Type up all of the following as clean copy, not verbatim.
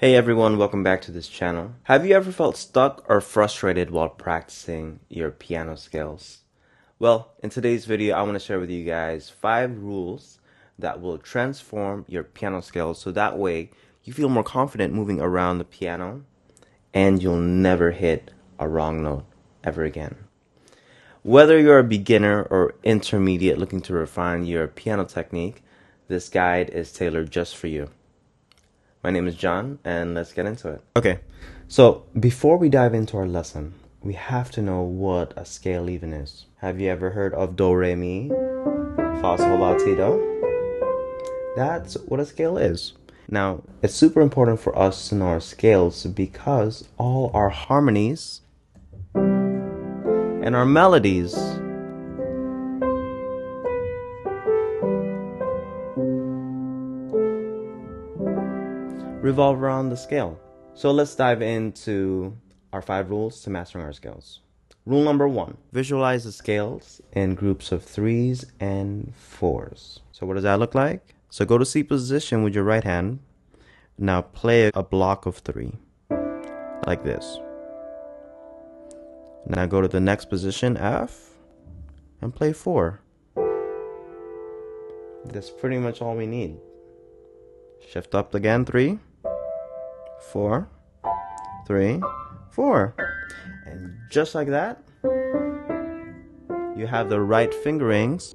Hey everyone, welcome back to this channel. Have you ever felt stuck or frustrated while practicing your piano skills? Well, in today's video, I want to share with you guys 5 rules that will transform your piano skills so that way you feel more confident moving around the piano and you'll never hit a wrong note ever again. Whether you're a beginner or intermediate looking to refine your piano technique, this guide is tailored just for you. My name is John, and let's get into it. Okay, so before we dive into our lesson, we have to know what a scale even is. Have you ever heard of Do, Re, Mi, Fa, Sol, La, Ti, Do? That's what a scale is. Now, it's super important for us to know our scales because all our harmonies and our melodies revolve around the scale. So let's dive into our 5 rules to mastering our scales. Rule number 1, visualize the scales in groups of 3s and 4s. So what does that look like? So go to C position with your right hand. Now play a block of 3, like this. Now go to the next position, F, and play 4. That's pretty much all we need. Shift up again, 3, 4, 3, 4. And just like that, you have the right fingerings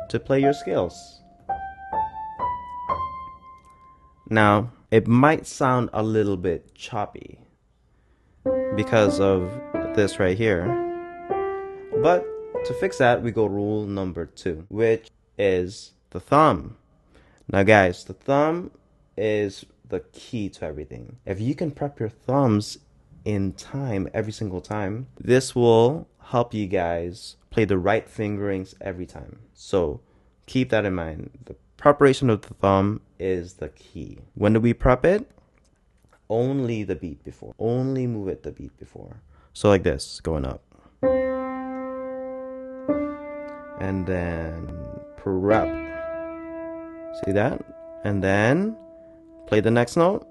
to play your scales. Now, it might sound a little bit choppy because of this right here. But to fix that, we go rule number 2, which is the thumb. Now guys, the thumb is the key to everything. If you can prep your thumbs in time every single time, this will help you guys play the right fingerings every time. So keep that in mind. The preparation of the thumb is the key. When do we prep it? Only the beat before. Only move it the beat before. So like this, going up. And then prep. See that? And then play the next note.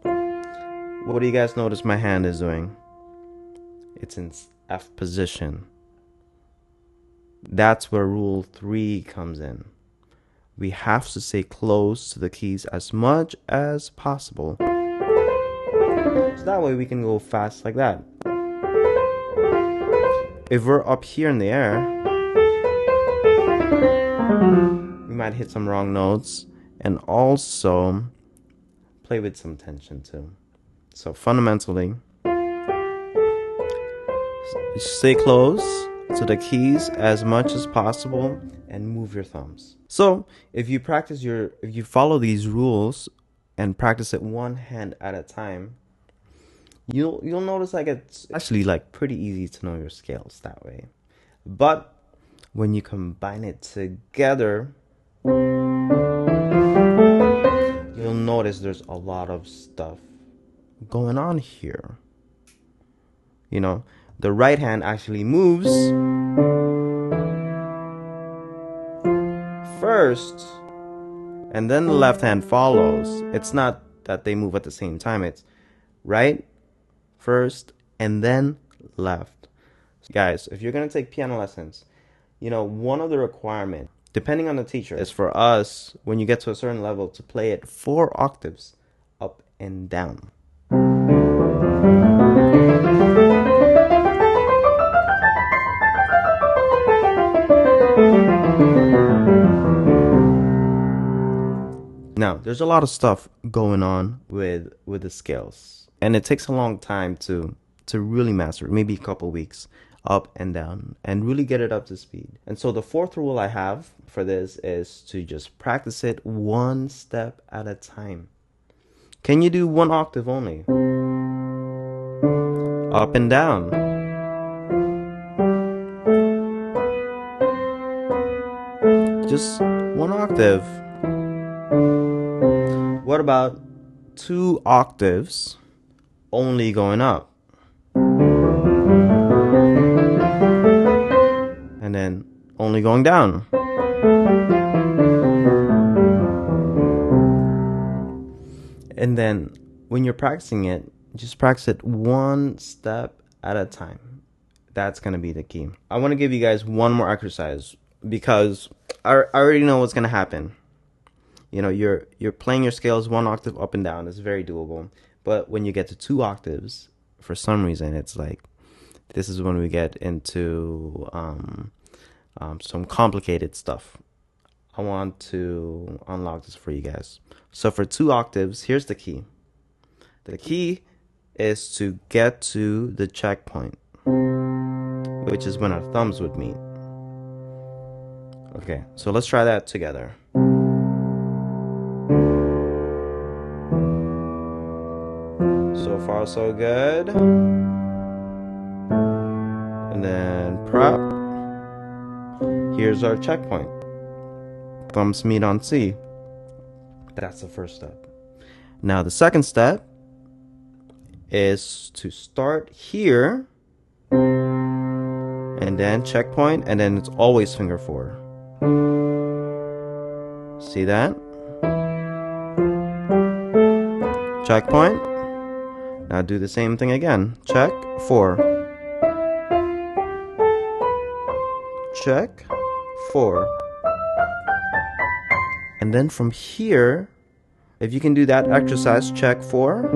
What do you guys notice my hand is doing? It's in F position. That's where rule 3 comes in. We have to stay close to the keys as much as possible. So that way we can go fast like that. If we're up here in the air, we might hit some wrong notes and also play with some tension too. So fundamentally, stay close to the keys as much as possible and move your thumbs. So if you follow these rules and practice it one hand at a time, you'll notice like it's actually like pretty easy to know your scales that way. But when you combine it together, you'll notice there's a lot of stuff going on here. You know, the right hand actually moves first and then the left hand follows. It's not that they move at the same time. It's right first and then left. Guys, if you're going to take piano lessons, you know, one of the requirements, depending on the teacher, is for us, when you get to a certain level, to play it 4 octaves up and down. Now, there's a lot of stuff going on with the scales, and it takes a long time to really master it, maybe a couple weeks up and down, and really get it up to speed. And so the 4th rule I have for this is to just practice it one step at a time. Can you do 1 octave only? Up and down. Just 1 octave. What about 2 octaves only going up? And then only going down. And then when you're practicing it, just practice it one step at a time. That's going to be the key. I want to give you guys one more exercise because I already know what's going to happen. You know, you're playing your scales one octave up and down. It's very doable. But when you get to 2 octaves, for some reason, it's like, this is when we get into some complicated stuff. I want to unlock this for you guys. So for 2 octaves, here's the key. The key is to get to the checkpoint, which is when our thumbs would meet. Okay, so let's try that together. So far, so good. And then prep. Here's our checkpoint. Thumbs meet on C. That's the first step. Now the second step is to start here and then checkpoint, and then it's always finger 4. See that? Checkpoint. Now do the same thing again. Check 4. Check 4. And then from here, if you can do that exercise, check 4.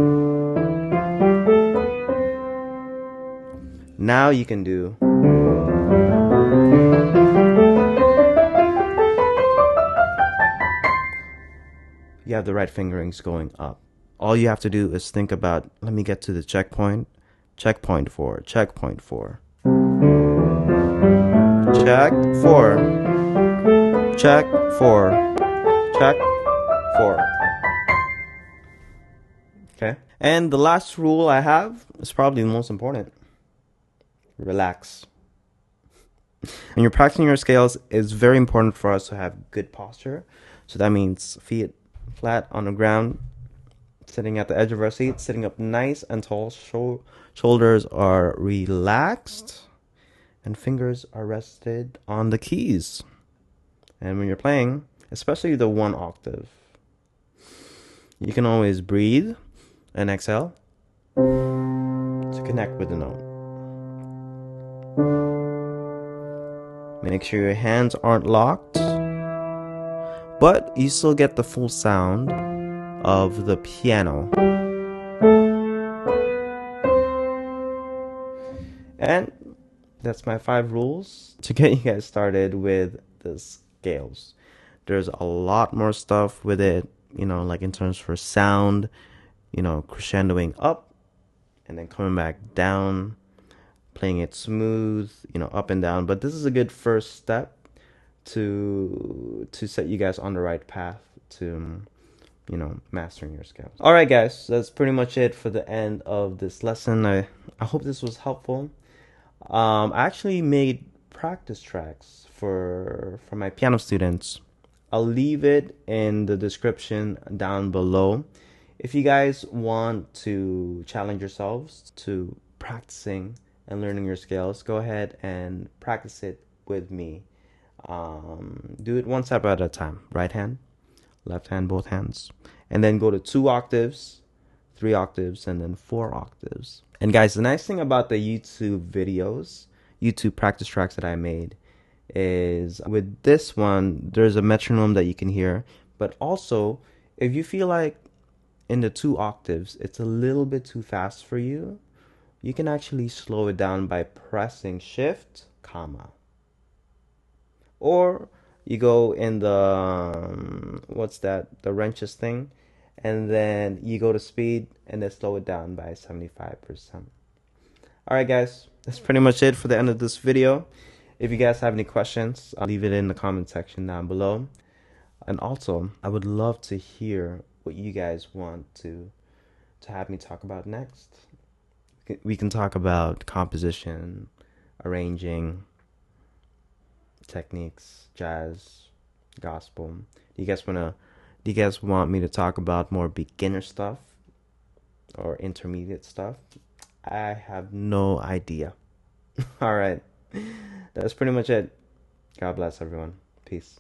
Now you can do you have the right fingerings going up. All you have to do is think about, let me get to the checkpoint. Checkpoint 4. Checkpoint 4. Check 4. Check 4. Check 4. Okay. And the last rule I have is probably the most important. Relax. When you're practicing your scales, it's very important for us to have good posture. So that means feet flat on the ground, sitting at the edge of our seat, sitting up nice and tall. Shoulders are relaxed and fingers are rested on the keys. And when you're playing, especially the 1 octave, you can always breathe and exhale to connect with the note. Make sure your hands aren't locked, but you still get the full sound of the piano. And that's my 5 rules to get you guys started with the scales. There's a lot more stuff with it, you know, like in terms for sound, you know, crescendoing up and then coming back down, playing it smooth, you know, up and down. But this is a good first step to set you guys on the right path to, you know, mastering your scales. All right, guys, that's pretty much it for the end of this lesson. I hope this was helpful. I actually made practice tracks for my piano students. I'll leave it in the description down below. If you guys want to challenge yourselves to practicing and learning your scales, go ahead and practice it with me. Do it one step at a time. Right hand, left hand, both hands. And then go to 2 octaves, 3 octaves, and then 4 octaves. And guys, the nice thing about the YouTube videos, YouTube practice tracks that I made, is with this one, there's a metronome that you can hear. But also, if you feel like in the 2 octaves, it's a little bit too fast for you, you can actually slow it down by pressing shift, comma. Or you go in the, the wrenches thing, and then you go to speed and then slow it down by 75%. Alright guys, that's pretty much it for the end of this video. If you guys have any questions, I'll leave it in the comment section down below. And also, I would love to hear what you guys want to have me talk about next. We can talk about composition, arranging, techniques, jazz, gospel. Do you guys want me to talk about more beginner stuff or intermediate stuff? I have no idea. All right. That's pretty much it. God bless everyone. Peace.